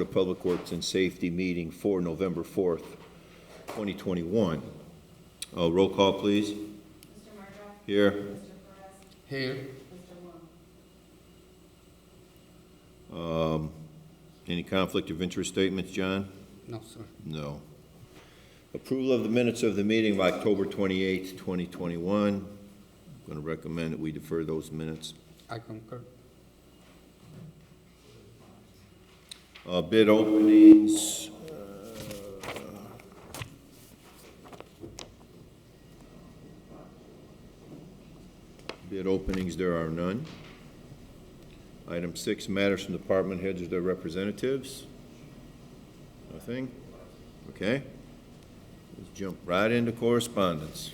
The Public Works and Safety meeting for November 4th, 2021. Roll call, please. Mr. Marshall? Here. Mr. Perez? Here. Mr. Wong? Any conflict of interest statements, John? No, sir. No. Approval of the minutes of the meeting of October 28th, 2021. I'm going to recommend that we defer those minutes. I concur. Bid openings. Bid openings, there are none. Item 6, matters from department heads or their representatives. Nothing? Okay. Let's jump right into correspondence.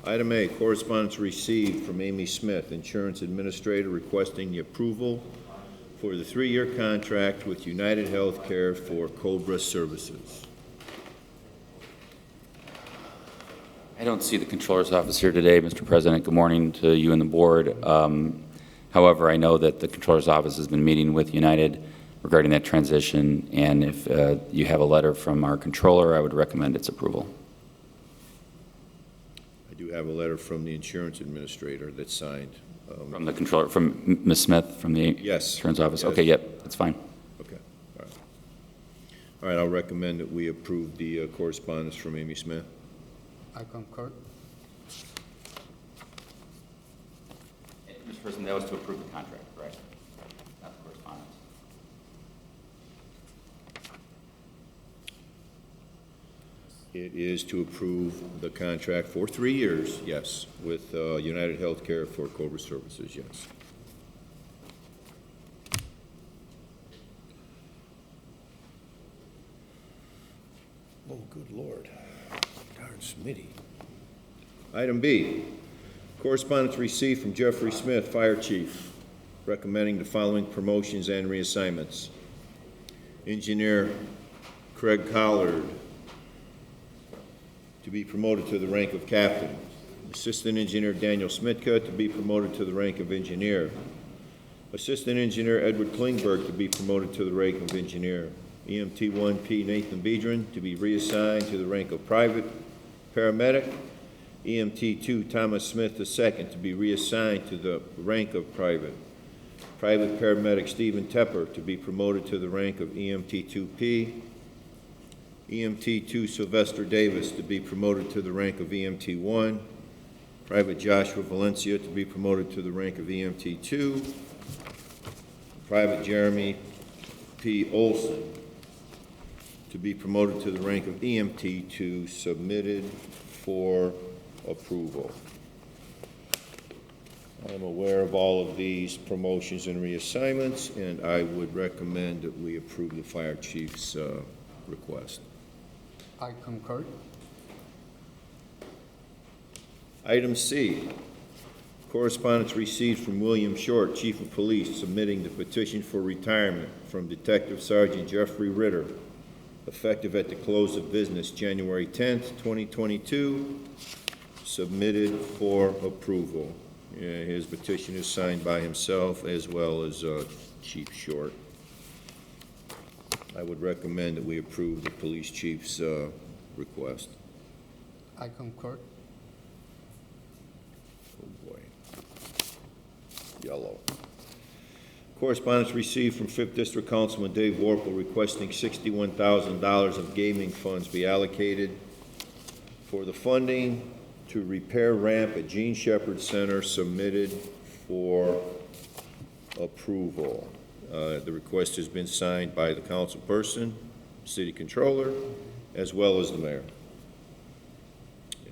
Item A, correspondence received from Amy Smith, Insurance Administrator, requesting the approval for the 3-year contract with United Healthcare for COBRA services. I don't see the Controller's Office here today, Mr. President. Good morning to you and the board. However, I know that the Controller's Office has been meeting with United regarding that transition, and if you have a letter from our Controller, I would recommend its approval. I do have a letter from the Insurance Administrator that's signed. From the Controller, from Ms. Smith, from the Yes. Insurance Office? Yes. Okay, yep, that's fine. Okay, all right. All right, I'll recommend that we approve the correspondence from Amy Smith. I concur. Mr. President, that was to approve the contract, correct? Not the correspondence. It is to approve the contract for 3 years, yes, with United Healthcare for COBRA services, yes. Oh, good Lord. Darn Smitty. Item B, correspondence received from Jeffrey Smith, Fire Chief, recommending the following promotions and reassignments. Engineer Craig Collard to be promoted to the rank of captain. Assistant Engineer Daniel Smitka to be promoted to the rank of engineer. Assistant Engineer Edward Klingberg to be promoted to the rank of engineer. EMT 1P Nathan Bedrin to be reassigned to the rank of private paramedic. EMT 2 Thomas Smith II to be reassigned to the rank of private. Private paramedic Stephen Tepper to be promoted to the rank of EMT 2P. EMT 2 Sylvester Davis to be promoted to the rank of EMT 1. Private Joshua Valencia to be promoted to the rank of EMT 2. Private Jeremy P. Olson to be promoted to the rank of EMT 2, submitted for approval. I'm aware of all of these promotions and reassignments, and I would recommend that we approve the fire chief's request. I concur. Item C, correspondence received from William Short, Chief of Police, submitting the petition for retirement from Detective Sergeant Jeffrey Ritter, effective at the close of business January 10th, 2022, submitted for approval. His petition is signed by himself as well as Chief Short. I would recommend that we approve the police chief's request. I concur. Oh boy. Yellow. Correspondence received from 5th District Councilman Dave Warple requesting $61,000 of gaming funds be allocated for the funding to repair ramp at Gene Shepherd Center, submitted for approval. The request has been signed by the councilperson, city controller, as well as the mayor.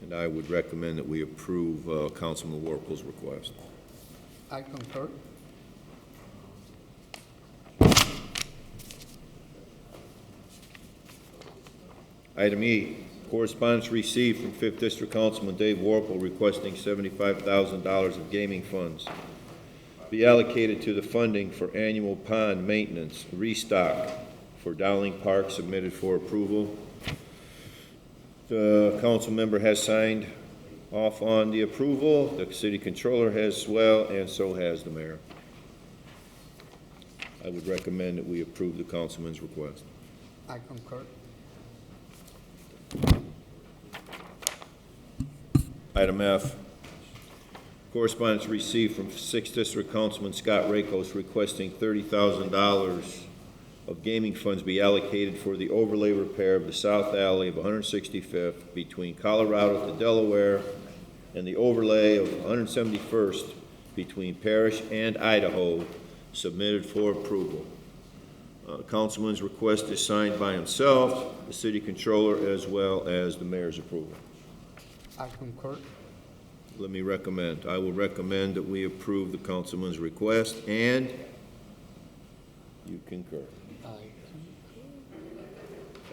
And I would recommend that we approve Councilman Warple's request. I concur. Item E, correspondence received from 5th District Councilman Dave Warple requesting $75,000 of gaming funds be allocated to the funding for annual pond maintenance restock for Dowling Park, submitted for approval. The council member has signed off on the approval. The city controller has as well, and so has the mayor. I would recommend that we approve the councilman's request. I concur. Item F, correspondence received from 6th District Councilman Scott Rakos requesting $30,000 of gaming funds be allocated for the overlay repair of the south alley of 165th between Colorado to Delaware and the overlay of 171st between Parrish and Idaho, submitted for approval. Councilman's request is signed by himself, the city controller, as well as the mayor's approval. I concur. Let me recommend. I will recommend that we approve the councilman's request, and you concur. I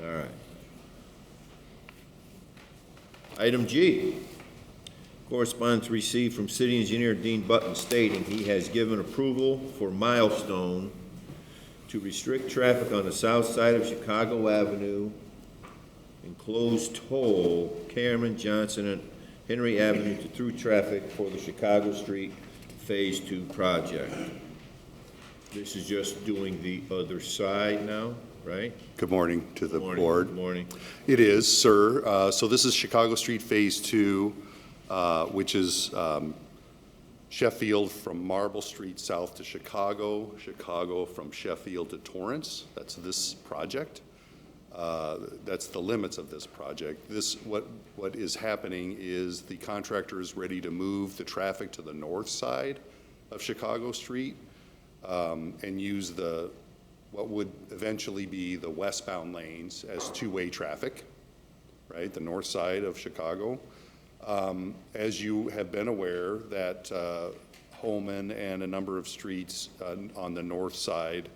All right. Item G, correspondence received from City Engineer Dean Button stating he has given approval for Milestone to restrict traffic on the south side of Chicago Avenue and close toll Cameron, Johnson, and Henry Avenue to through traffic for the Chicago Street Phase 2 project. This is just doing the other side now, right? Good morning to the Morning, board. Good morning. It is, sir. So this is Chicago Street Phase 2, which is Sheffield from Marble Street south to Chicago, Chicago from Sheffield to Torrance. That's this project. That's the limits of this project. What is happening is the contractor is ready to move the traffic to the north side of Chicago Street and use what would eventually be the westbound lanes as two-way traffic, right? The north side of Chicago. As you have been aware, that Holman and a number of streets on the north side,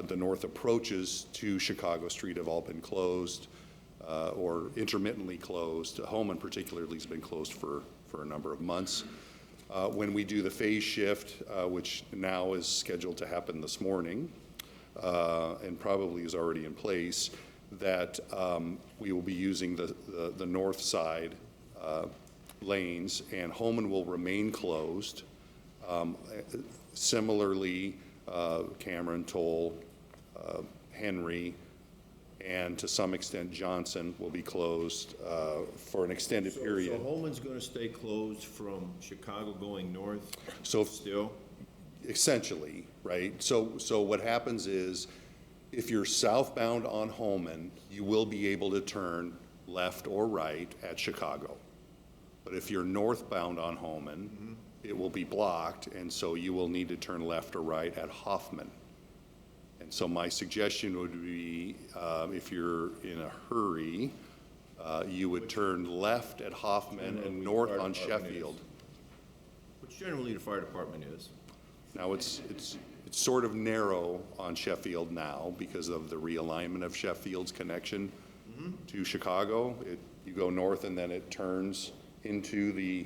the north approaches to Chicago Street have all been closed or intermittently closed. Holman particularly has been closed for a number of months. When we do the phase shift, which now is scheduled to happen this morning and probably is already in place, that we will be using the north side lanes, and Holman will remain closed. Similarly, Cameron, Toll, Henry, and to some extent Johnson will be closed for an extended period. So Holman's going to stay closed from Chicago going north So still? essentially, right? So what happens is, if you're southbound on Holman, you will be able to turn left or right at Chicago. But if you're northbound on Holman, it will be blocked, and so you will need to turn left or right at Hoffman. And so my suggestion would be, if you're in a hurry, you would turn left at Hoffman and north on Sheffield. Which generally the fire department is. Now, it's sort of narrow on Sheffield now because of the realignment of Sheffield's connection to Chicago. You go north and then it turns into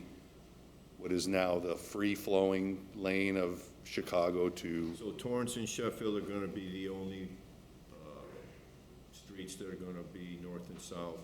what is now the free-flowing lane of Chicago to. So Torrance and Sheffield are going to be the only streets that are going to be north and south.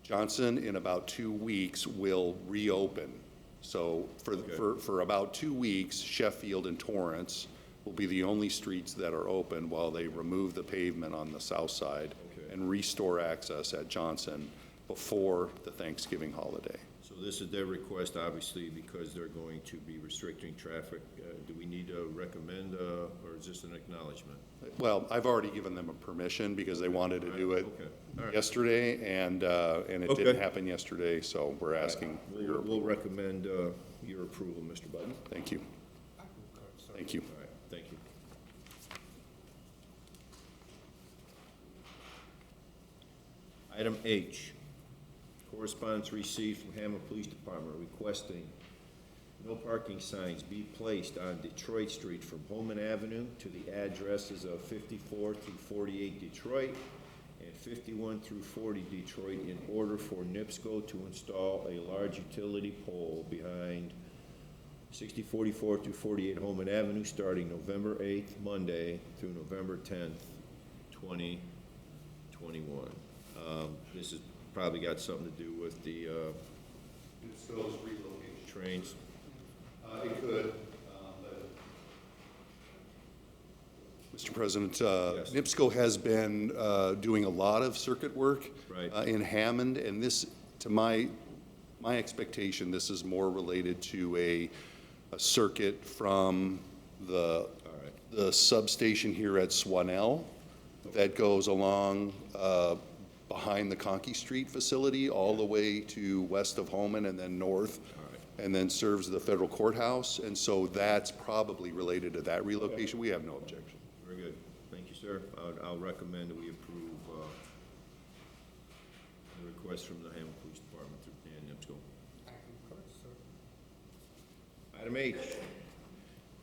Johnson, in about 2 weeks, will reopen. So for about 2 weeks, Sheffield and Torrance will be the only streets that are open while they remove the pavement on the south side and restore access at Johnson before the Thanksgiving holiday. So this is their request, obviously, because they're going to be restricting traffic. Do we need to recommend, or is this an acknowledgement? Well, I've already given them a permission because they wanted to do it yesterday, and it didn't happen yesterday, so we're asking for your We'll recommend your approval, Mr. Button. Thank you. Thank you. All right, thank you. Item H, correspondence received from Hammond Police Department requesting no parking signs be placed on Detroit Street from Holman Avenue to the addresses of 54 through 48 Detroit and 51 through 40 Detroit in order for NIPSCO to install a large utility pole behind 6044 through 48 Holman Avenue starting November 8th, Monday, through November 10th, 2021. This has probably got something to do with the NIPSCO's relocation. trains. It could, but Mr. President, Yes. NIPSCO has been doing a lot of circuit work Right. in Hammond, and this, to my expectation, this is more related to a circuit from the substation here at Swanell that goes along behind the Conkey Street facility all the way to west of Homan and then north, and then serves the federal courthouse. And so that's probably related to that relocation. We have no objection. Very good. Thank you, sir. I'll recommend that we approve the request from the Hammond Police Department through Dan NIPSCO. I concur, sir. Item H,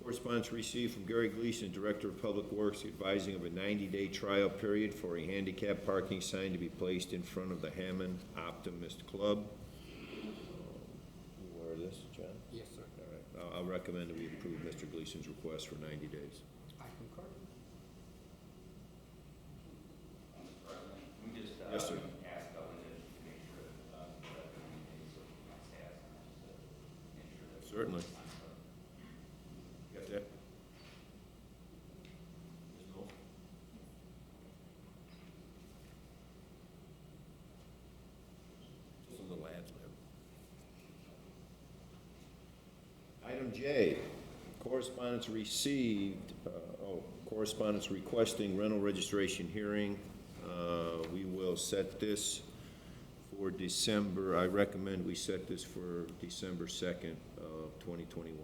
correspondence received from Gary Gleason, Director of Public Works, advising of a 90-day trial period for a handicap parking sign to be placed in front of the Hammond Optimist Club. You aware of this, John? Yes, sir. All right. I'll recommend that we approve Mr. Gleason's request for 90 days. I concur. Yes, sir. Certainly. Got that? Ms. Knoll? Just a little ad lib. Item J, correspondence received, correspondence requesting rental registration hearing. We will set this for December, I recommend we set this for December 2nd of 2021.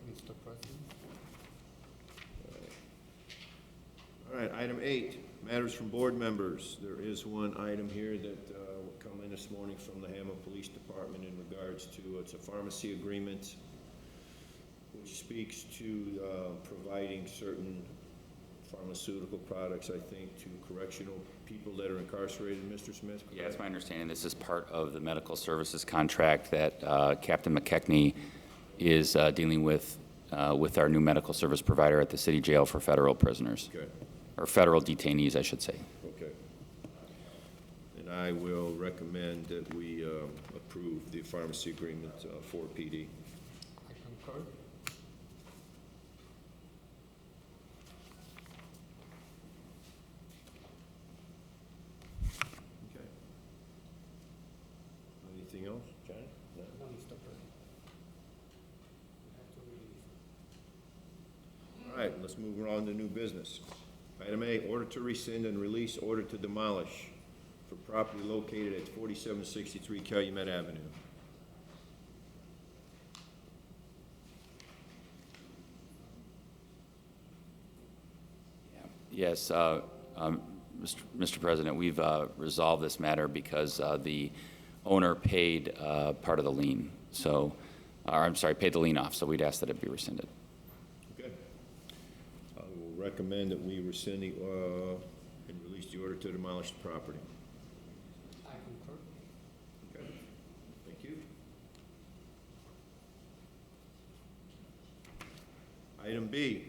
Mr. President. All right, item 8, matters from board members. There is one item here that will come in this morning from the Hammond Police Department in regards to, it's a pharmacy agreement which speaks to providing certain pharmaceutical products, I think, to correctional people that are incarcerated, Mr. Smith? Yeah, it's my understanding this is part of the medical services contract that Captain McKechnie is dealing with our new medical service provider at the city jail for federal prisoners. Okay, Or federal detainees, I should say. okay. And I will recommend that we approve the pharmacy agreement for PD. I concur. Okay. Anything else, Johnny? No? No, Mr. President. We have to release. All right, let's move on to new business. Item A, order to rescind and release order to demolish for property located at 4763 Calumet Avenue. Yes, Mr. President, we've resolved this matter because the owner paid part of the lien. So, or I'm sorry, paid the lien off, so we'd ask that it be rescinded. Okay. I will recommend that we rescind the, and release the order to demolish the property. I concur. Okay. Thank you. Item B,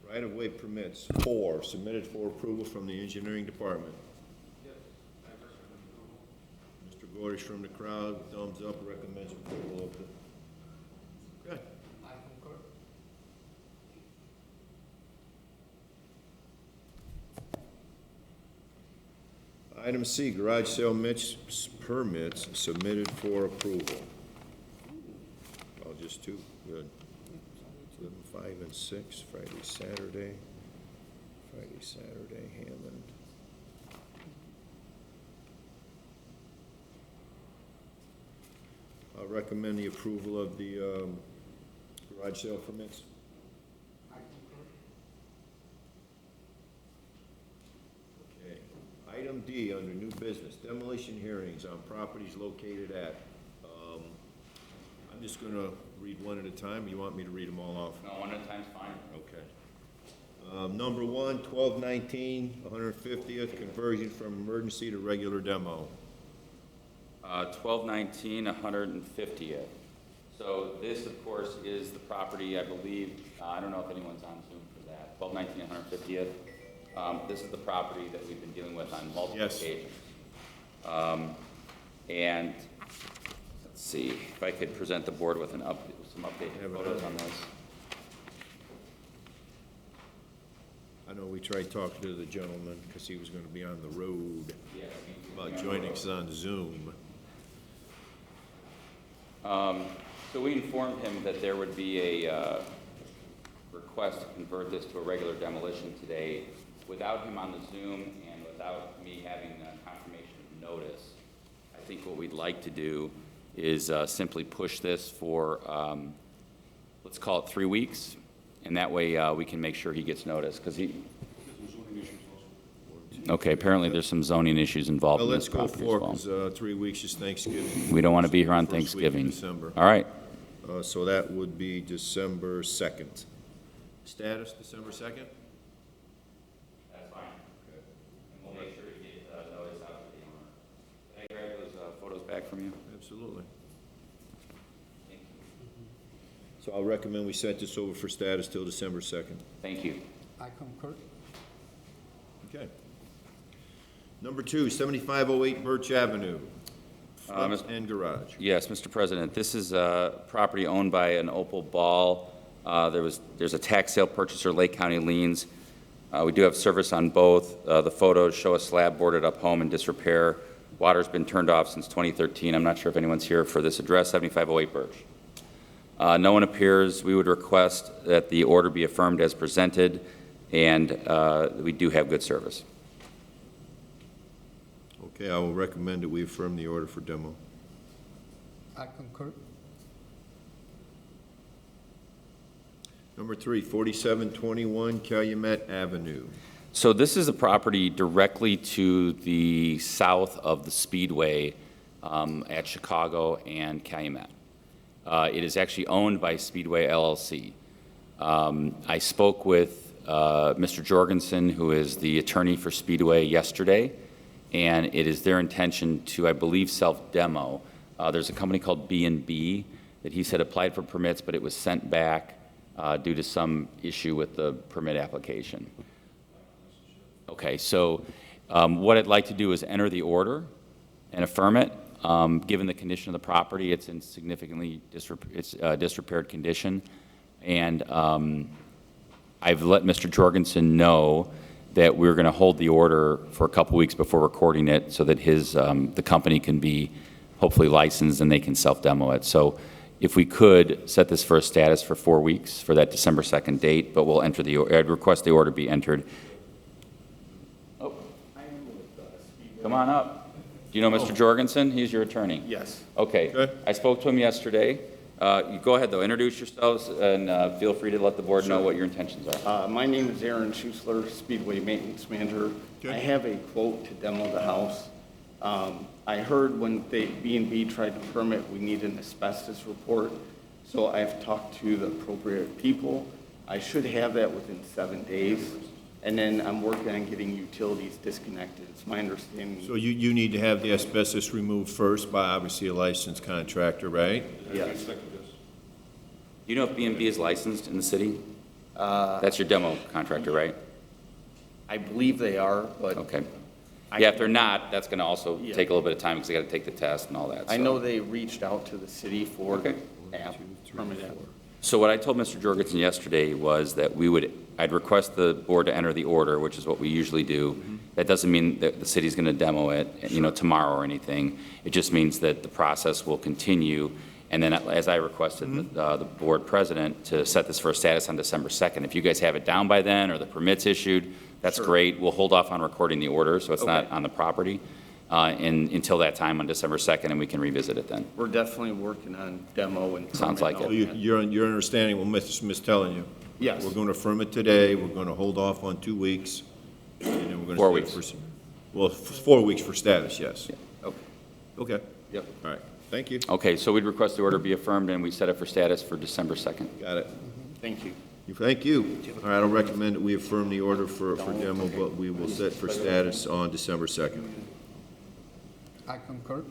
right-of-way permits, 4, submitted for approval from the engineering department. Mr. Gorish from the crowd, thumbs up, recommends approval of the, okay. I concur. Item C, garage sale permits submitted for approval. Oh, just 2, good. 11, 5, and 6, Friday, Saturday, Hammond. I'll recommend the approval of the garage sale permits. I concur. Okay. Item D, under new business, demolition hearings on properties located at, I'm just gonna read one at a time. You want me to read them all off? No, one at a time's fine. Okay. Number 1, 1219, 150th, conversion from emergency to regular demo. 1219, 150th. So this, of course, is the property, I believe, I don't know if anyone's on Zoom for that, 1219, 150th. This is the property that we've been dealing with on multiple Yes. occasions. And let's see, if I could present the board with some updated Have it photos on. on this. I know we tried talking to the gentleman because he was going to be on the road about joining us on Zoom. So we informed him that there would be a request to convert this to a regular demolition today. Without him on the Zoom and without me having confirmation of notice, I think what we'd like to do is simply push this for, let's call it 3 weeks, and that way we can make sure he gets notice, because he... Okay, apparently there's some zoning issues involved Well, in let's this go property as for, well. because 3 weeks is Thanksgiving. We don't want to be here on First week of Thanksgiving. December. All right. So that would be December 2nd. Status, December 2nd? That's fine. And we'll make sure to get notice out to the owner. Can I grab those photos back from you? Absolutely. So I'll recommend we set this over for status till December 2nd. Thank you. I concur. Okay. Number 2, 7508 Birch Avenue, front and garage. Yes, Mr. President, this is a property owned by an Opal Ball. There's a tax sale purchaser, Lake County liens. We do have service on both. The photos show a slab boarded up home in disrepair. Water's been turned off since 2013. I'm not sure if anyone's here for this address, 7508 Birch. No one appears. We would request that the order be affirmed as presented, and we do have good service. Okay, I will recommend that we affirm the order for demo. I concur. Number 3, 4721 Calumet Avenue. So this is a property directly to the south of the Speedway at Chicago and Calumet. It is actually owned by Speedway LLC. I spoke with Mr. Jorgensen, who is the attorney for Speedway, yesterday, and it is their intention to, I believe, self-demo. There's a company called B&B that he said applied for permits, but it was sent back due to some issue with the permit application. Okay, so what I'd like to do is enter the order and affirm it. Given the condition of the property, it's in significantly disrepaired condition. And I've let Mr. Jorgensen know that we're going to hold the order for a couple weeks before recording it so that the company can be hopefully licensed and they can self-demo it. So if we could set this for a status for 4 weeks for that December 2nd date, but we'll enter I'd request the order be entered. Oh, come on up. Do you know Mr. Jorgensen? He's your attorney. Yes. Okay. Okay. I spoke to him yesterday. You go ahead, though. Introduce yourselves and feel free to let the board know what your intentions are. My name is Aaron Schuessler, Speedway Maintenance Manager. Okay. I have a quote to demo the house. I heard when B&B tried to permit, we need an asbestos report. So I've talked to the appropriate people. I should have that within 7 days. And then I'm working on getting utilities disconnected. It's my understanding. So you need to have the asbestos removed first by obviously a licensed contractor, right? Yes. Do you know if B&B is licensed in the city? That's your demo contractor, right? I believe they are, but Okay. I- Yeah, if they're not, that's going to also Yeah. take a little bit of time because they got to take the test and all that. I so. know they reached out to the city for Okay. permit app. So what I told Mr. Jorgensen yesterday was that I'd request the board to enter the order, which is what we usually do. That doesn't mean that the city's going to demo it, tomorrow or anything. It just means that the process will continue. And then, as I requested the board president to set this for a status on December 2nd. If you guys have it down by then or the permit's issued, that's Sure. great. We'll hold off on recording the order, so it's not Okay. on the property, until that time on December 2nd, and we can revisit it then. We're definitely working on demo and. Sounds permit like and it. all So that. you're understanding what Miss telling you? Yes. We're going to affirm it today, we're going to hold off on 2 weeks, and then we're going to. 4 weeks. Well, 4 weeks for status, yes. Okay. Okay, Yep. all right, thank you, Okay, so we'd request the order be affirmed, and we set it for status for December 2nd. got it. Thank you. Thank you. All right, I'll recommend that we affirm the order for demo, but we will set for status on December 2nd. I concur.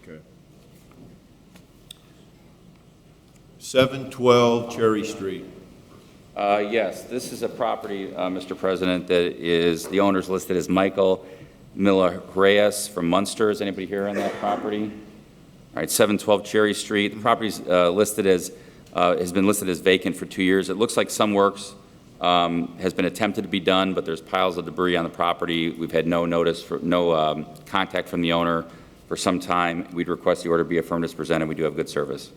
Okay. 712 Cherry Street. Yes, this is a property, Mr. President, that is, the owner's listed as Michael Milareas from Munster. Is anybody here on that property? All right, 712 Cherry Street. The property's listed as has been listed as vacant for 2 years. It looks like some works has been attempted to be done, but there's piles of debris on the property. We've had no notice, no contact from the owner for some time. We'd request the order be affirmed as presented. We do have good service.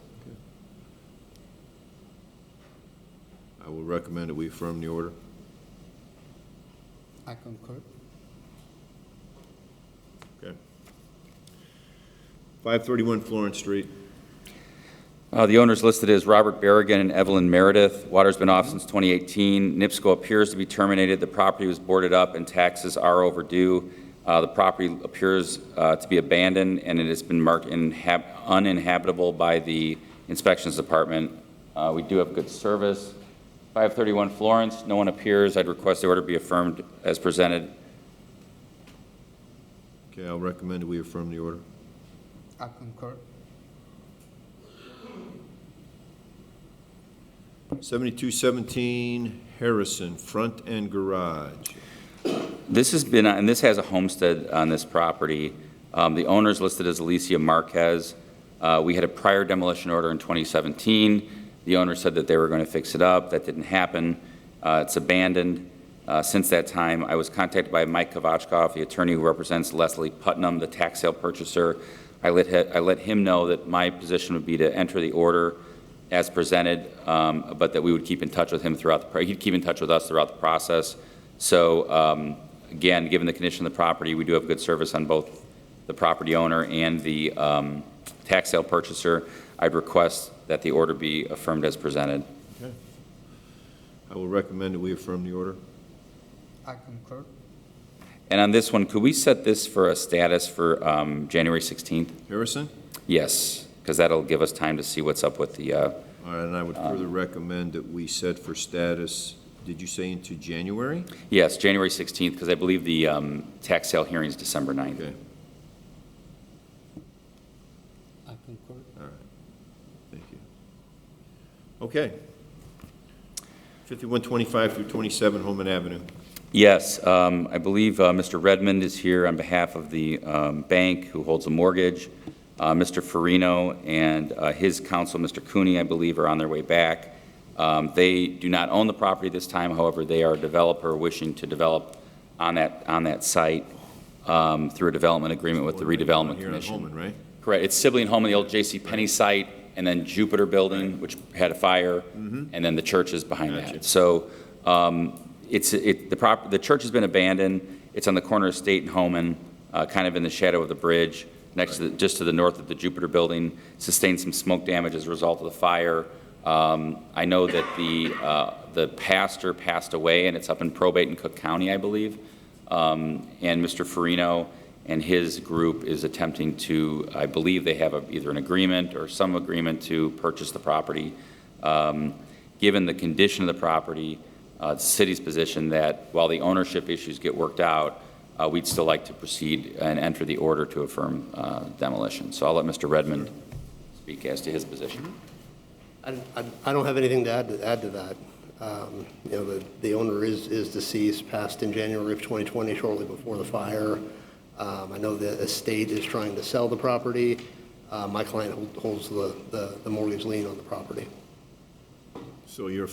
I will recommend that we affirm the order. I concur. Okay. 531 Florence Street. The owners listed as Robert Berrigan and Evelyn Meredith. Water's been off since 2018. NIPSCO appears to be terminated. The property was boarded up and taxes are overdue. The property appears to be abandoned, and it has been marked uninhabitable by the inspections department. We do have good service. 531 Florence, no one appears. I'd request the order be affirmed as presented. Okay, I'll recommend that we affirm the order. I concur. 7217 Harrison, front and garage. This has been, and this has a homestead on this property. The owner's listed as Alicia Marquez. We had a prior demolition order in 2017. The owner said that they were going to fix it up. That didn't happen. It's abandoned. Since that time, I was contacted by Mike Kovachkov, the attorney who represents Leslie Putnam, the tax sale purchaser. I let him know that my position would be to enter the order as presented, but that we would keep in touch with him throughout he'd keep in touch with us throughout the process. So again, given the condition of the property, we do have good service on both the property owner and the tax sale purchaser. I'd request that the order be affirmed as presented. Okay. I will recommend that we affirm the order. I concur. And on this one, could we set this for a status for January 16th? Harrison? Yes, because that'll give us time to see what's up with the, All right, and I would further recommend that we set for status, did you say into January? yes, January 16th, because I believe the tax sale hearing is December 9th. Okay, I concur. all right. Thank you. Okay. 5125 through 27 Holman Avenue. Yes, I believe Mr. Redmond is here on behalf of the bank who holds a mortgage. Mr. Farino and his counsel, Mr. Cooney, I believe, are on their way back. They do not own the property this time. However, they are a developer wishing to develop on that site through a development agreement with the redevelopment Here on commission. Holman, right? Correct. It's Sibley and Home, the old J.C. Penney site, and then Jupiter Building, which had a fire, and then the church is behind Gotcha. that. So the church has been abandoned. It's on the corner of State and Homan, kind of in the shadow of the bridge, next to just to the north of the Jupiter Building. Sustained some smoke damage as a result of the fire. I know that the pastor passed away, and it's up in probate in Cook County, I believe. And Mr. Farino and his group is attempting to, I believe they have either an agreement or some agreement to purchase the property. Given the condition of the property, the city's position that while the ownership issues get worked out, we'd still like to proceed and enter the order to affirm demolition. So I'll let Mr. Redmond speak as to his position. I don't have anything to add to that. You know, the owner is deceased, passed in January of 2020, shortly before the fire. I know the estate is trying to sell the property. My client holds the mortgage lien on the property. So you're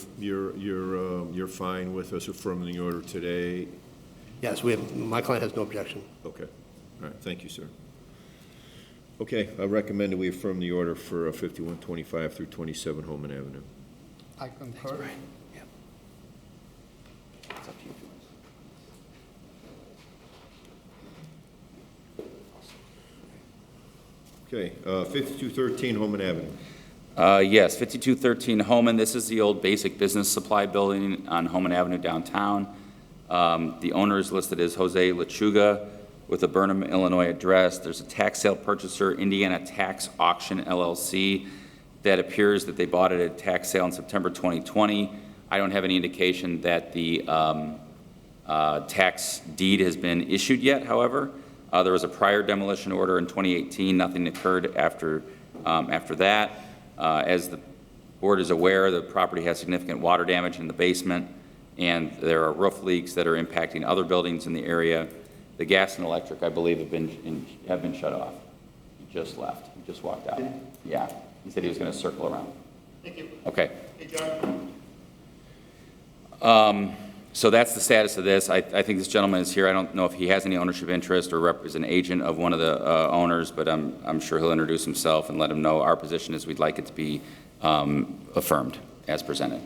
fine with us affirming the order today? Yes, my client has no objection. Okay. All right, thank you, sir. Okay, I recommend that we affirm the order for 5125 through 27 Holman Avenue. I concur. It's up to you. Okay, 5213 Holman Avenue. Yes, 5213 Homan. This is the old basic business supply building on Homan Avenue downtown. The owner is listed as Jose Lechuga with a Burnham, Illinois address. There's a tax sale purchaser, Indiana Tax Auction LLC, that appears that they bought it at a tax sale in September 2020. I don't have any indication that the tax deed has been issued yet, however. There was a prior demolition order in 2018. Nothing occurred after that. As the board is aware, the property has significant water damage in the basement, and there are roof leaks that are impacting other buildings in the area. The gas and electric, I believe, have been shut off. He just left. He just walked out. Yeah. He said he was going to circle around. Thank you. Okay. Hey, John. So that's the status of this. I think this gentleman is here. I don't know if he has any ownership interest or is an agent of one of the owners, but I'm sure he'll introduce himself and let him know. Our position is we'd like it to be affirmed as presented.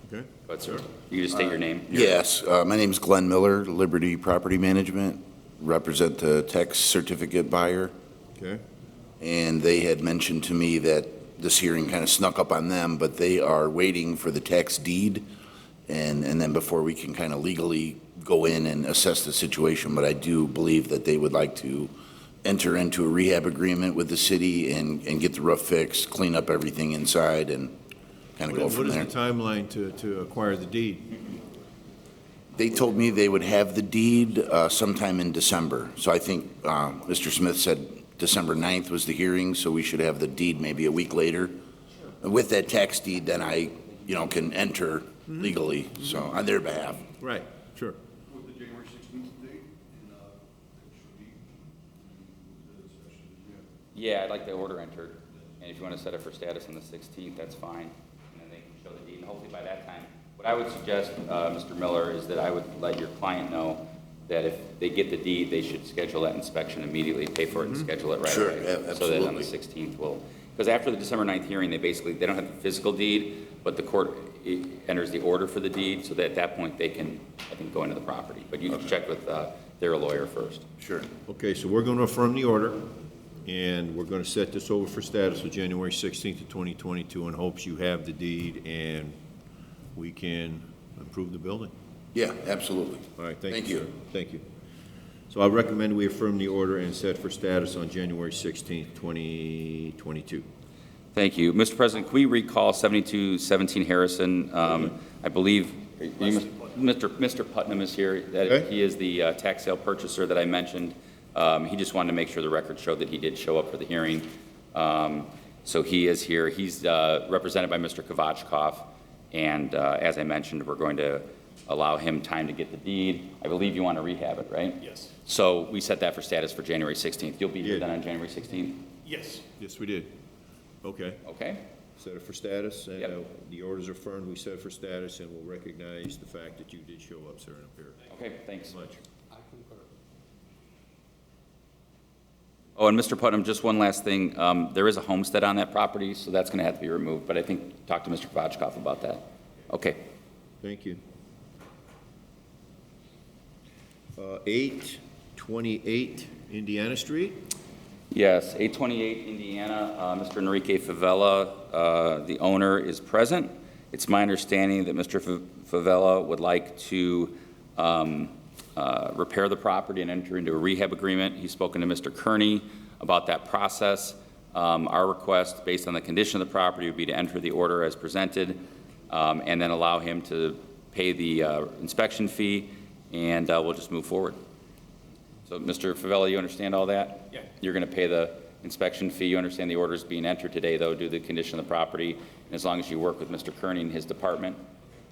Okay. Go ahead, sir. You just state your name. Yes, my name's Glenn Miller, Liberty Property Management, represent the tax certificate buyer, Okay. and they had mentioned to me that this hearing kind of snuck up on them, but they are waiting for the tax deed, and then before we can kind of legally go in and assess the situation, but I do believe that they would like to enter into a rehab agreement with the city and get the roof fixed, clean up everything inside, and kind of go from there. What is the timeline to acquire the deed? They told me they would have the deed sometime in December. So I think Mr. Smith said December 9th was the hearing, so we should have the deed maybe a week later. With that tax deed, then I, can enter legally, so on their behalf. Right, sure. With the January 16th date, Yeah, I'd like the order entered, and if you want to set it for status on the 16th, that's fine, and then they can show the deed, and hopefully by that time. What I would suggest, Mr. Miller, is that I would let your client know that if they get the deed, they should schedule that inspection immediately, pay for it and schedule it right Sure, away. yeah, So that on the absolutely. 16th will, because after the December 9th hearing, they don't have the physical deed, but the court enters the order for the deed, so that at that point, they can, I think, go into the property. But you can check with their lawyer first. Sure. Okay, so we're going to affirm the order, and we're going to set this over for status of January 16th of 2022 in hopes you have the deed and we can improve the building. Yeah, absolutely. All right, thank Thank you, you. sir. Thank you. So I recommend we affirm the order and set for status on January 16th, 2022. Thank you. Mr. President, can we recall 7217 Harrison? I believe Mr. Putnam is here. That Okay. He is the tax sale purchaser that I mentioned. He just wanted to make sure the record showed that he did show up for the hearing. So he is here. He's represented by Mr. Kovachkov. And as I mentioned, we're going to allow him time to get the deed. I believe you want to rehab it, right? Yes. So we set that for status for January 16th. You'll be here Yeah. then on January 16th? Yes. Yes, we did. Okay. Okay? Set it for status, and Yep. the orders are affirmed, we set it for status, and we'll recognize the fact that you did show up, sir, and appear. Okay, thanks. Much. I concur. Oh, and Mr. Putnam, just one last thing. There is a homestead on that property, so that's going to have to be removed, but I think, talk to Mr. Kovachkov about that. Okay. Thank you. 828 Indiana Street. Yes, 828 Indiana, Mr. Enrique Favela, the owner, is present. It's my understanding that Mr. Favela would like to repair the property and enter into a rehab agreement. He's spoken to Mr. Kearney about that process. Our request, based on the condition of the property, would be to enter the order as presented, and then allow him to pay the inspection fee, and we'll just move forward. So, Mr. Favela, you understand all that? Yeah. You're going to pay the inspection fee. You understand the order is being entered today, though, due to the condition of the property, and as long as you work with Mr. Kearney and his department,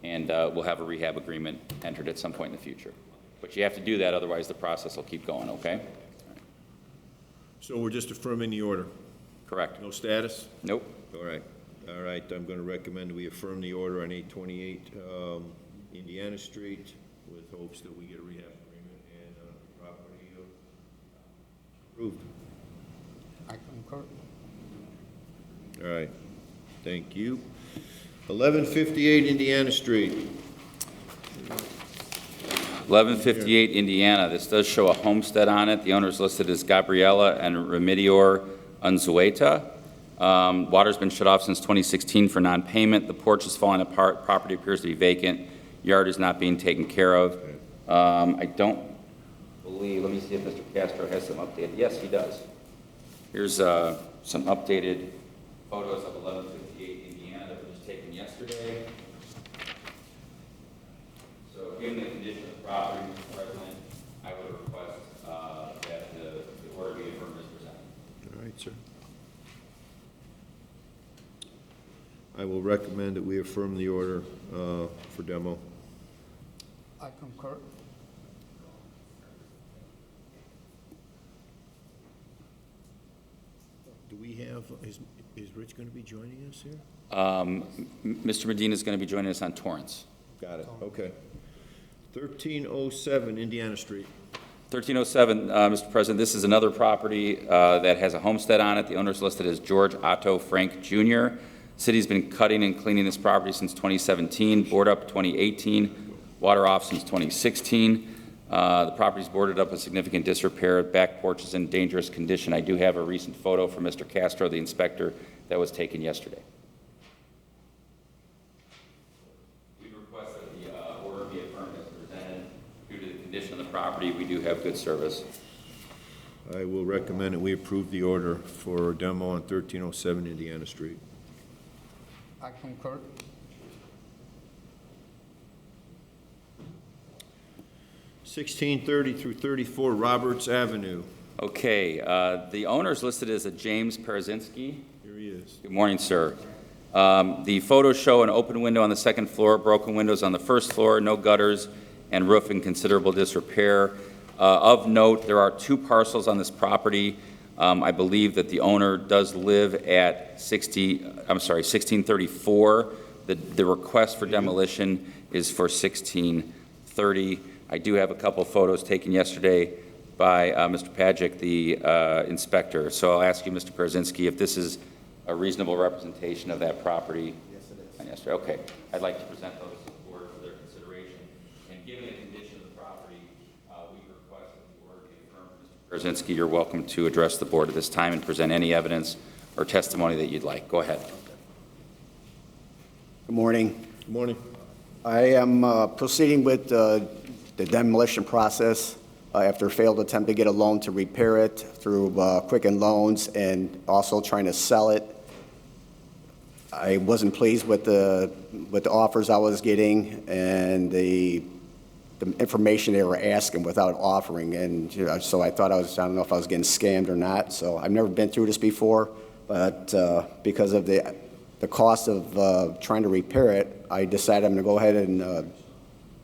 and we'll have a rehab agreement entered at some point in the future. But you have to do that, otherwise the process will keep going, okay? So we're just affirming the order. Correct. No status? Nope. All right. All right, I'm going to recommend we affirm the order on 828 Indiana Street with hopes that we get a rehab agreement and property approved. I concur. All right, thank you. 1158 Indiana Street. 1158 Indiana. This does show a homestead on it. The owner is listed as Gabriela and Remedior Unzueta. Water's been shut off since 2016 for non-payment. The porch is falling apart. Property appears to be vacant. Yard is not being taken care of. I don't believe, let me see if Mr. Castro has some updated. Yes, he does. Here's some updated photos of 1158 Indiana that were just taken yesterday. So given the condition of the property, Mr. President, I would request that the order be affirmed as presented. All right, sir. I will recommend that we affirm the order for demo. I concur. Do we have Is Rich going to be joining us here? Mr. Medina is going to be joining us on Torrance. Got it, okay. 1307 Indiana Street. 1307, Mr. President, this is another property that has a homestead on it. The owner's listed as George Otto Frank Jr. City's been cutting and cleaning this property since 2017, board up 2018, water off since 2016. The property's boarded up with significant disrepair. Back porch is in dangerous condition. I do have a recent photo from Mr. Castro, the inspector, that was taken yesterday. We request that the order be affirmed as presented. Due to the condition of the property, we do have good service. I will recommend that we approve the order for demo on 1307 Indiana Street. I concur. 1630 through 34 Roberts Avenue. Okay, the owner's listed as a James Parazinski. Here he is. Good morning, sir. The photos show an open window on the second floor, broken windows on the first floor, no gutters, and roof in considerable disrepair. Of note, there are 2 parcels on this property. I believe that the owner does live at 1634. The request for demolition is for 1630. I do have a couple photos taken yesterday by Mr. Pajic, the inspector. So I'll ask you, Mr. Parazinski, if this is a reasonable representation of that property. Yes, it is. And yesterday, okay. I'd like to present those to the board for their consideration. And given the condition of the property, we request that the order be affirmed. Mr. Parazinski, you're welcome to address the board at this time and present any evidence or testimony that you'd like. Go ahead. Good morning. Good morning. I am proceeding with the demolition process after a failed attempt to get a loan to repair it through Quicken Loans and also trying to sell it. I wasn't pleased with the offers I was getting and the information they were asking without offering, and so I thought I don't know if I was getting scammed or not. So I've never been through this before, but because of the cost of trying to repair it, I decided I'm going to go ahead and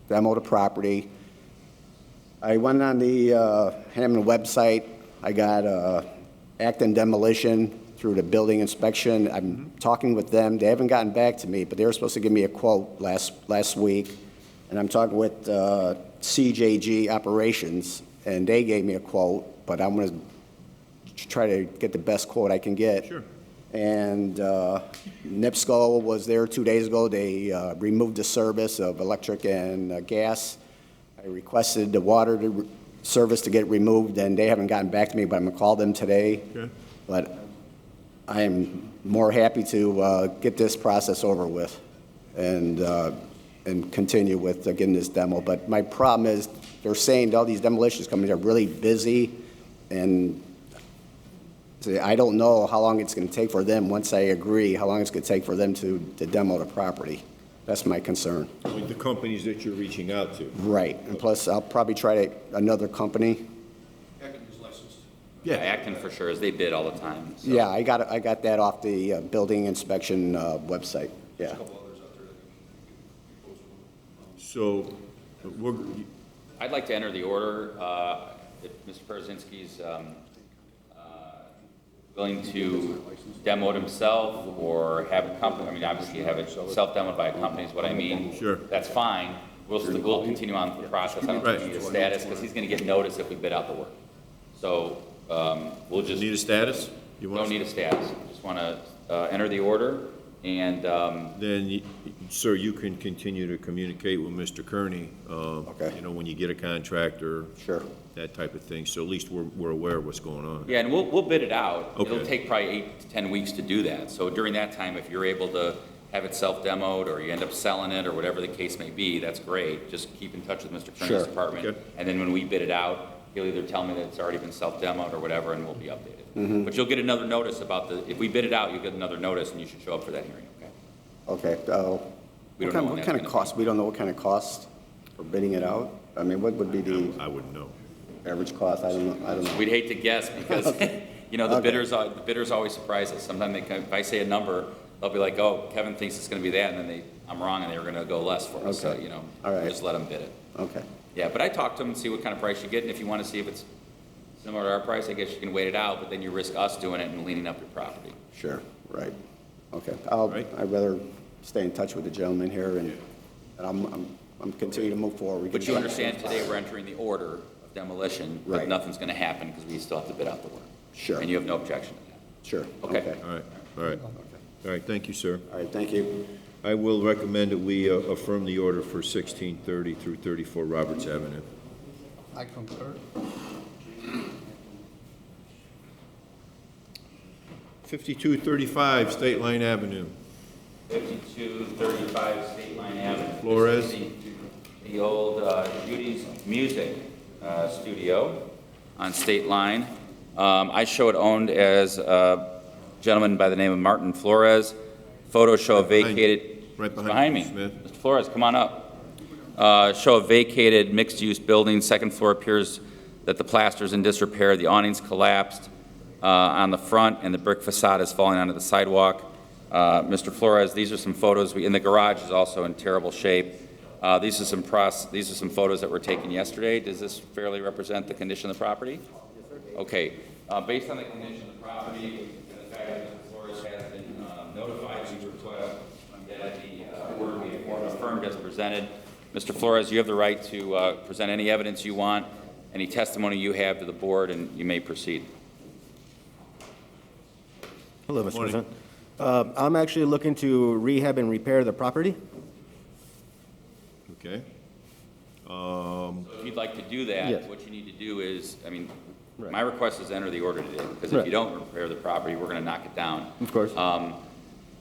demo the property. I went on the Hammond website. I got Acton Demolition through the building inspection. I'm talking with them. They haven't gotten back to me, but they were supposed to give me a quote last week. And I'm talking with CJG Operations, and they gave me a quote, but I'm going to try to get the best quote I can get. Sure. And NIPSCO was there 2 days ago. They removed the service of electric and gas. I requested the water service to get removed, and they haven't gotten back to me, but I'm going to call them today. Okay. But I am more happy to get this process over with and continue with getting this demo. But my problem is they're saying all these demolitions companies are really busy, and I don't know how long it's going to take for them, once I agree, how long it's going to take for them to demo the property. That's my concern. With the companies that you're reaching out to. Right, and plus I'll probably try another company. Yeah, Acton for sure, as they bid all the time. So. Yeah, I got that off the building inspection website, yeah. So, I'd like to enter the order. If Mr. Parazinski's willing to demo it himself or have a company, I mean, obviously have it self-demoed by a company is what I mean. Sure. That's fine. We'll continue on with the process. I don't think we need a status because he's going to get notice if we bid out the work. So we'll just. need a status? Don't need a status. Just want to enter the order and. Then, sir, you can continue to communicate with Mr. Kearney. Okay. You know, when you get a contractor. Sure. That type of thing. So at least we're aware of what's going on. Yeah, and we'll bid it out. Okay. It'll take probably 8 to 10 weeks to do that. So during that time, if you're able to have it self-demoed or you end up selling it or whatever the case may be, that's great. Just keep in touch with Mr. Kearney's Sure. department. Okay. And then when we bid it out, he'll either tell me that it's already been self-demoed or whatever, and we'll be updated. But you'll get another notice about if we bid it out, you'll get another notice and you should show up for that hearing, okay? Okay, We don't know when what that's kind of gonna cost? We don't know what kind of cost for bidding it out? I mean, what would be the I wouldn't know. average cost? I don't know. We'd hate to guess because, you know, the Okay. bidders always surprise us. Sometimes if I say a number, they'll be like, oh, Kevin thinks it's going to be that, and then I'm wrong, and they were going to go less for us. So, Okay. we'll All right. just let them bid it. Okay, Yeah, but I talked to them and see what kind of price you get, and if you want to see if it's similar to our price, I guess you can wait it out, but then you risk us doing it and leaning up your property. Sure, right. Okay. Right. I'd rather stay in touch with the gentleman here, and I'm continuing to move forward. But you understand today we're entering the order of demolition, but Right. nothing's going to happen because we still have to bid out the work. Sure. And you have no objection to that. Sure. Okay. All right, all right. All right, thank you, sir. All right, thank you. I will recommend that we affirm the order for 1630 through 34 Roberts Avenue. I concur. 5235 State Line Avenue. 5235 State Line Avenue. Flores. This is the old Judy's Music Studio on State Line. I show it owned as a gentleman by the name of Martin Flores. Photos show a vacated... Right behind you, me. Smith. Mr. Flores, come on up. Show a vacated mixed-use building. Second floor appears that the plaster's in disrepair. The awnings collapsed on the front, and the brick facade is falling onto the sidewalk. Mr. Flores, these are some photos. And the garage is also in terrible shape. These are some photos that were taken yesterday. Does this fairly represent the condition of the property? Okay. Based on the condition of the property and the fact that Mr. Flores has been notified, we request that the order be affirmed as presented. Mr. Flores, you have the right to present any evidence you want, any testimony you have to the board, and you may proceed. Hello, Mr. Morning. President. I'm actually looking to rehab and repair the property. Okay. So if you'd like to do that, Yes. what you need to do is, I mean, Right. my request is to enter the order today, because if Right. you don't repair the property, we're going to knock it down. Of course.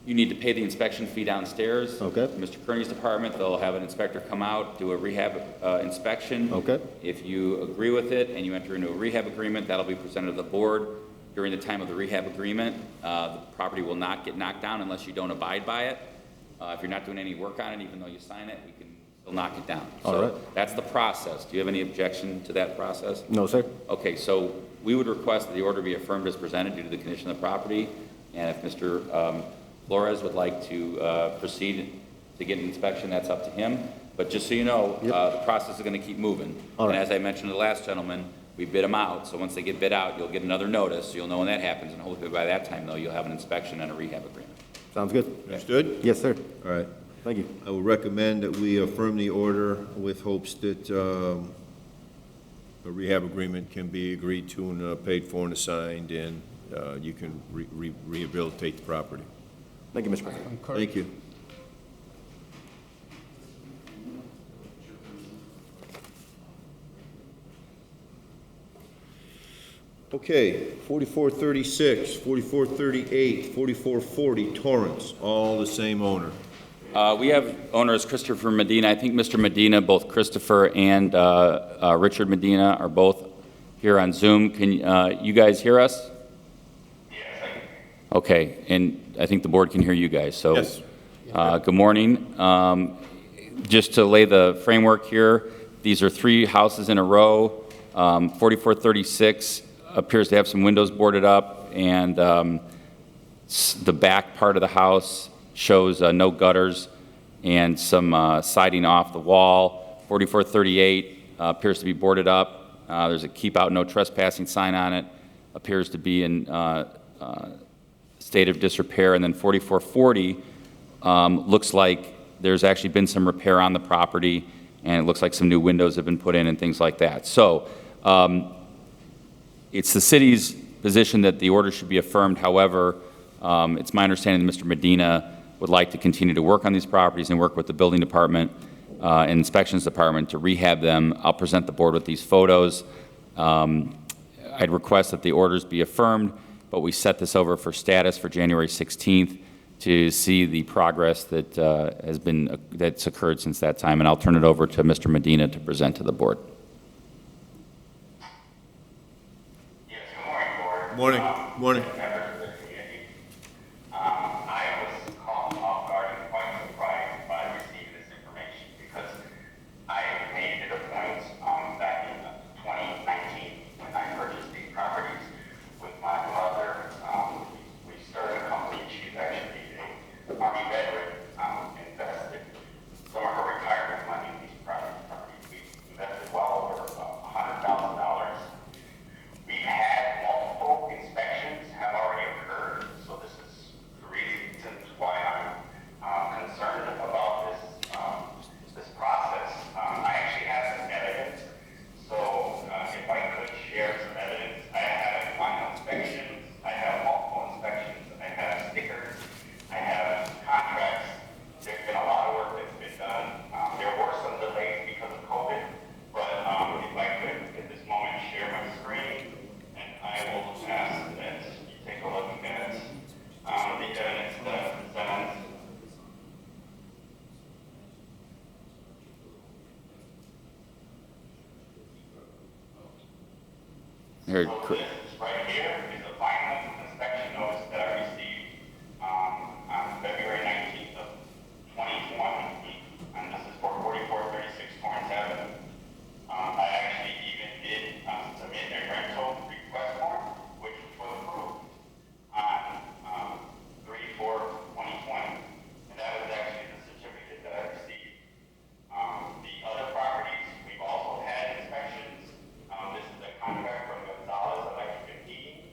You need to pay the inspection fee downstairs. Okay. Mr. Kearney's department, they'll have an inspector come out, do a rehab inspection. Okay. If you agree with it and you enter into a rehab agreement, that'll be presented to the board. During the time of the rehab agreement, the property will not get knocked down unless you don't abide by it. If you're not doing any work on it, even though you sign it, we can still knock it down. All So right. that's the process. Do you have any objection to that process? No, sir. Okay, so we would request that the order be affirmed as presented due to the condition of the property. And if Mr. Flores would like to proceed to get an inspection, that's up to him. But just so you know, the process is going to keep moving. All And right. as I mentioned to the last gentleman, we bid them out. So once they get bid out, you'll get another notice. You'll know when that happens. And hopefully by that time, though, you'll have an inspection and a rehab agreement. Sounds good. Understood? Yes, sir. All right. Thank you. I will recommend that we affirm the order with hopes that a rehab agreement can be agreed to and paid for and assigned, and you can rehabilitate the property. Thank you, Mr. President. Concur. Thank you. Okay, 4436, 4438, 4440 Torrance, all the same owner. We have owners Christopher Medina. I think Mr. Medina, both Christopher and Richard Medina are both here on Zoom. Can you guys hear us? Yes. Okay, and I think the board can hear you guys. So, Yes. Good morning. Just to lay the framework here, these are three houses in a row. 4436 appears to have some windows boarded up, and the back part of the house shows no gutters and some siding off the wall. 4438 appears to be boarded up. There's a keep out no trespassing sign on it. Appears to be in state of disrepair. And then 4440 looks like there's actually been some repair on the property, and it looks like some new windows have been put in and things like that. So it's the city's position that the order should be affirmed. However, it's my understanding that Mr. Medina would like to continue to work on these properties and work with the building department and inspections department to rehab them. I'll present the board with these photos. I'd request that the orders be affirmed, but we set this over for status for January 16th to see the progress that that's occurred since that time. And I'll turn it over to Mr. Medina to present to the board. Yes, good morning, board. Morning, morning. Members of the community. I was caught off guard and quite surprised by receiving this information because I made it a point back in 2019 when I purchased these properties with my mother. We started a company. She's actually a Army veteran, invested some of her retirement money in these properties. We invested well over $100,000. We Here, So this right here is the final inspection notice that I received on February 19th of 2020, and this is for 4436 Torrance Avenue. I actually even did submit a rental request form, which was approved on 3/4/2020, and that was actually the certificate that I received. The other properties, we've also had inspections. This is a contract from Gonzalez Electric and Heating.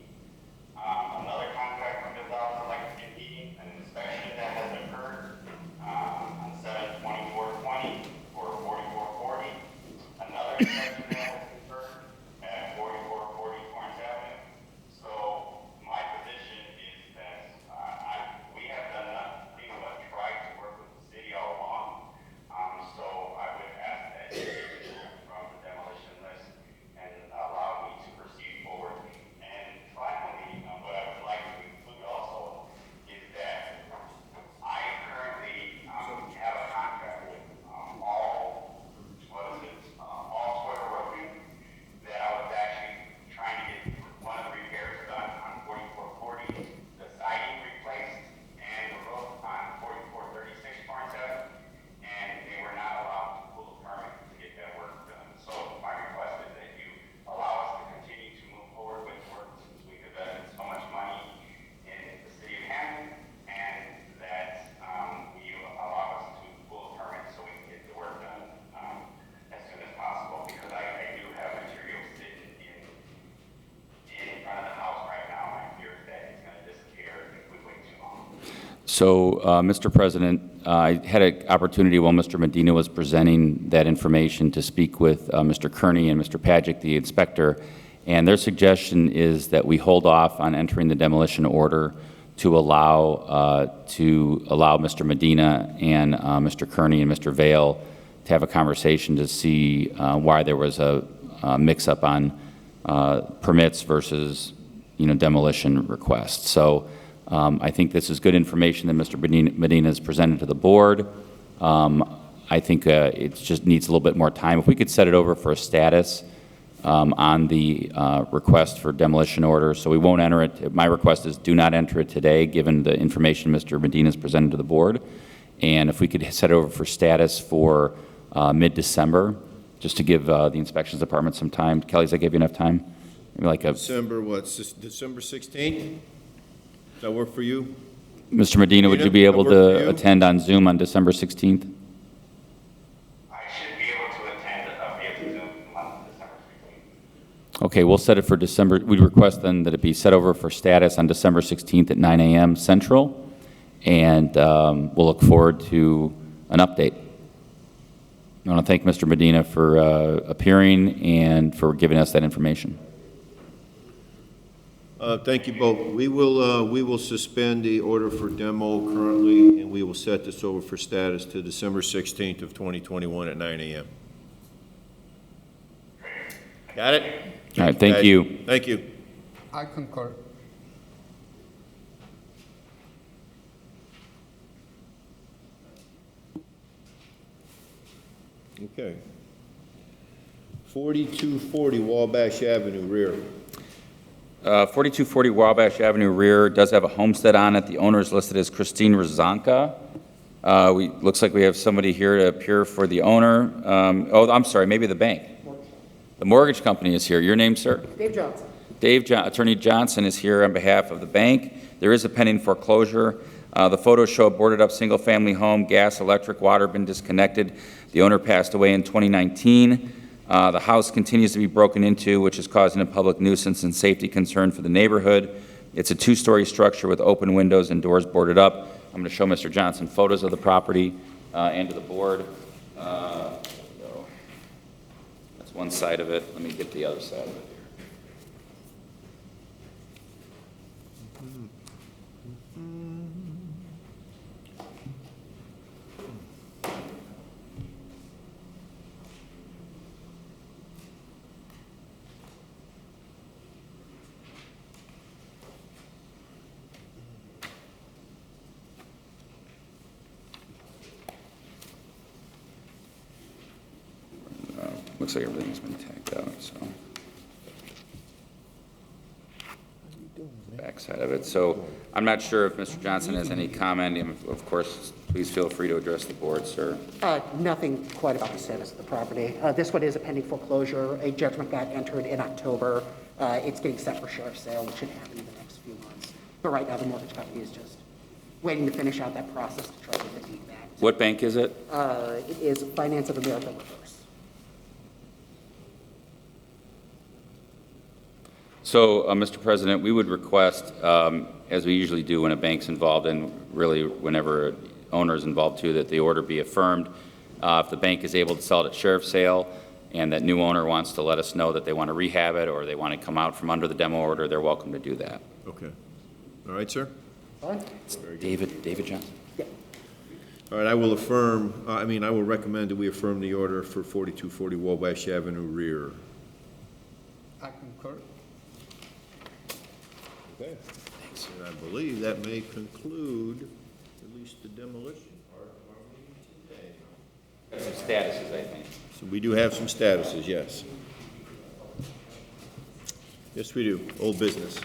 Another contract from Gonzalez Electric and Heating, an inspection that has occurred on 7/24/20 for 4440. Another inspection that has occurred at 4440 Torrance Avenue. So my position is that we have done nothing but try to work with the city all along. So I would ask that you remove from the demolition list and allow me to proceed forward. And finally, what I would like to include also is that I currently have a contract with all Square Roofing that I was actually trying to get one of the repairs done on 4440, the siding replaced, and the roof on 4436 Torrance Avenue, and they were not allowed to pull a permit to get that work done. So my request is that you allow us to continue to move forward with work since we've invested so much money in the city of Hammond, and that you allow us to pull a permit so we can get the work done as soon as possible, because I do have material sitting in front of the house right now, and I fear that it's going to disappear if we wait too long. So, Mr. President, I had an opportunity while Mr. Medina was presenting that information to speak with Mr. Kearney and Mr. Pagic, the inspector, and their suggestion is that we hold off on entering the demolition order to allow Mr. Medina and Mr. Kearney and Mr. Vale to have a conversation to see why there was a mix-up on permits versus, demolition requests. So I think this is good information that Mr. Medina has presented to the board. I think it just needs a little bit more time. If we could set it over for a status on the request for demolition order, so we won't enter it. My request is do not enter it today, given the information Mr. Medina has presented to the board. And if we could set it over for status for mid-December, just to give the inspections department some time. Kelly, does that give you enough time? Maybe like December 16th? Does that work for you? Mr. Medina, would you be able to attend on Zoom on December 16th? I should be able to attend via Zoom on December 16th. Okay, we'll set it for December. We'd request then that it be set over for status on December 16th at 9 a.m. Central, and we'll look forward to an update. I want to thank Mr. Medina for appearing and for giving us that information. Thank you both. We will suspend the order for demo currently, and we will set this over for status to December 16th of 2021 at 9 a.m. Got it? All right, thank you. Thank you. I concur. Okay. 4240 Wabash Avenue, rear. 4240 Wabash Avenue rear does have a homestead on it. The owner is listed as Christine Rozanka. Looks like we have somebody here to appear for the owner. I'm sorry, maybe the bank. The mortgage company is here. Your name, sir? Dave Johnson. Attorney Johnson is here on behalf of the bank. There is a pending foreclosure. The photos show a boarded-up single-family home, gas, electric, water been disconnected. The owner passed away in 2019. The house continues to be broken into, which is causing a public nuisance and safety concern for the neighborhood. It's a two-story structure with open windows and doors boarded up. I'm going to show Mr. Johnson photos of the property and to the board. That's one side of it. Let me get the other side of it here. Looks like everything's been tagged out, so. backside of it. So I'm not sure if Mr. Johnson has any comment. Of course, please feel free to address the board, sir. Nothing quite about the status of the property. This one is a pending foreclosure. A judgment got entered in October. It's getting set for sheriff's sale, which should happen in the next few months. But right now, the mortgage company is just waiting to finish out that process to try to get the deed back. What bank is it? It is Finance of America Reverse. So, Mr. President, we would request, as we usually do when a bank's involved, and really whenever an owner is involved too, that the order be affirmed. If the bank is able to sell it at sheriff's sale and that new owner wants to let us know that they want to rehab it or they want to come out from under the demo order, they're welcome to do that. Okay. All right, sir? Fine. David Johnson? Yeah. All right, I will affirm, I will recommend that we affirm the order for 4240 Wabash Avenue rear. I concur. Okay. Thanks. And I believe that may conclude at least the demolition part of our meeting today. Some statuses, I think. So we do have some statuses, yes. Yes, we do. Old business.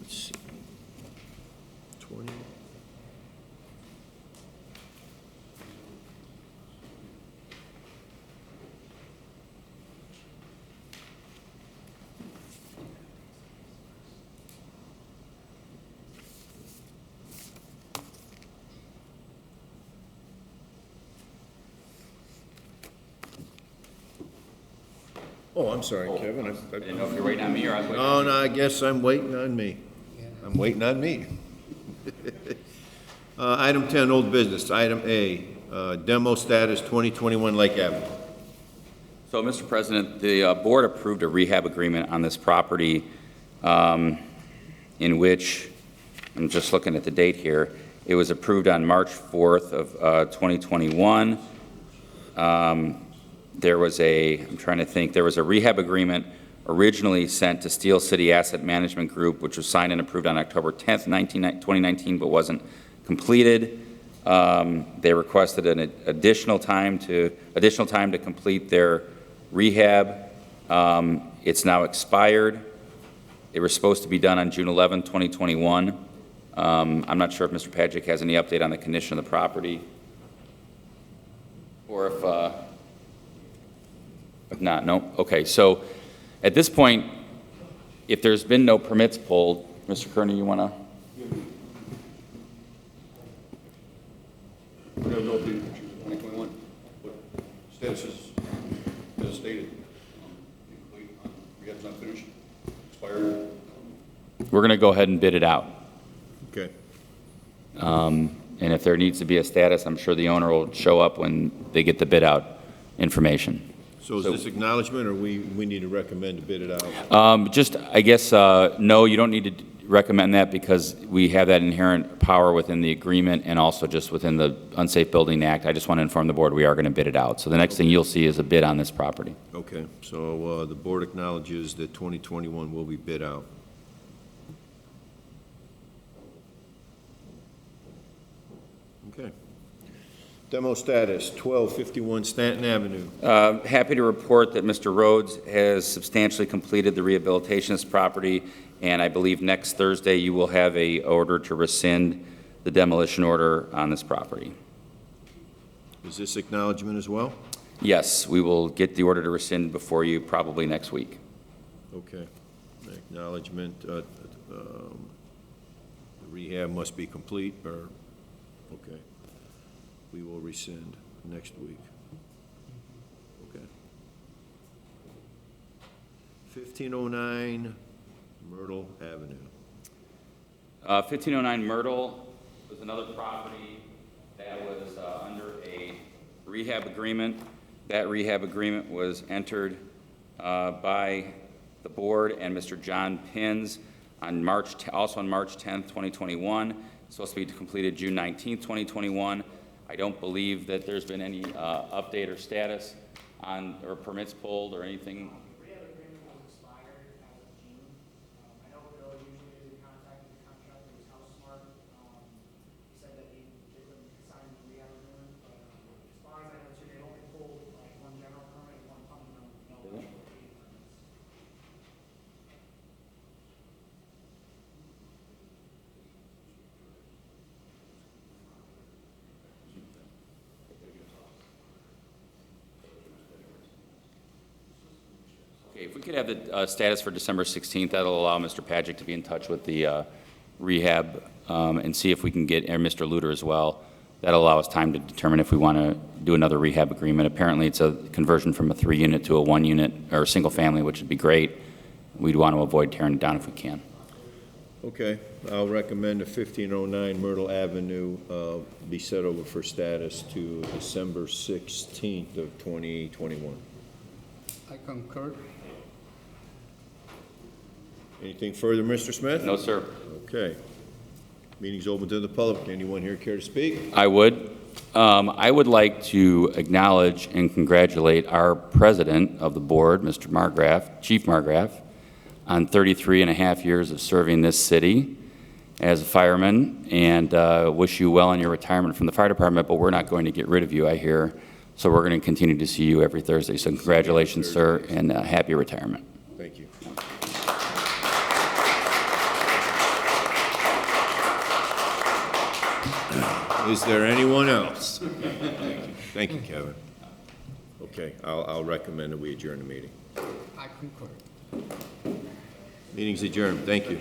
Let's see. 20. Oh, I'm sorry, Kevin. I didn't know if you were waiting on me or I was waiting No, on you. no, I guess I'm waiting on me. I'm waiting on me. Item 10, old business. Item A, demo status 2021 Lake Avenue. So, Mr. President, the board approved a rehab agreement on this property in which, I'm just looking at the date here, it was approved on March 4th of 2021. There was I'm trying to think, there was a rehab agreement originally sent to Steel City Asset Management Group, which was signed and approved on October 10th, 2019, but wasn't completed. They requested an additional time to complete their rehab. It's now expired. It was supposed to be done on June 11, 2021. I'm not sure if Mr. Patrick has any update on the condition of the property, or if not, no. Okay, so at this point, if there's been no permits pulled, Mr. Kearney, you want to? We have no updated pictures of 2021. What status is, as stated, incomplete, rehab's not finished, expired. We're going to go ahead and bid it out. Okay. And if there needs to be a status, I'm sure the owner will show up when they get the bid out information. So is this acknowledgement, or we need to recommend to bid it out? Just, I guess, no, you don't need to recommend that because we have that inherent power within the agreement and also just within the Unsafe Building Act. I just want to inform the board we are going to bid it out. So the next thing you'll see is a bid on this property. Okay, so the board acknowledges that 2021 will be bid out. Okay. Demo status, 1251 Stanton Avenue. Happy to report that Mr. Rhodes has substantially completed the rehabilitation of this property, and I believe next Thursday you will have a order to rescind the demolition order on this property. Is this acknowledgement as well? Yes, we will get the order to rescind before you probably next week. Okay. Acknowledgement, the rehab must be complete, or, okay. We will rescind next week. Okay. 1509 Myrtle Avenue. 1509 Myrtle was another property that was under a rehab agreement. That rehab agreement was entered by the board and Mr. John Pins on also on March 10th, 2021. It's supposed to be completed June 19th, 2021. I don't believe that there's been any update or status on, or permits pulled or anything. Rehab agreement was expired as of June. If we could have the status for December 16th, that'll allow Mr. Pagic to be in touch with the rehab and see if we can get, and Mr. Luter as well. That'll allow us time to determine if we want to do another rehab agreement. Apparently, it's a conversion from a 3-unit to a 1-unit, or a single family, which would be great. We'd want to avoid tearing it down if we can. Okay, I'll recommend the 1509 Myrtle Avenue be set over for status to December 16th of 2021. I concur. Anything further, Mr. Smith? No, sir. Okay. Meeting's open to the public. Anyone here care to speak? I would. I would like to acknowledge and congratulate our president of the board, Mr. Margraf, Chief Margraf, on 33 and a half years of serving this city as a fireman, and wish you well in your retirement from the fire department, but we're not going to get rid of you, I hear. So we're going to continue to see you every Thursday. So congratulations, sir, and happy retirement. Thank you. Is there anyone else? Thank you, Kevin. Okay, I'll recommend that we adjourn the meeting. I concur. Meeting's adjourned. Thank you.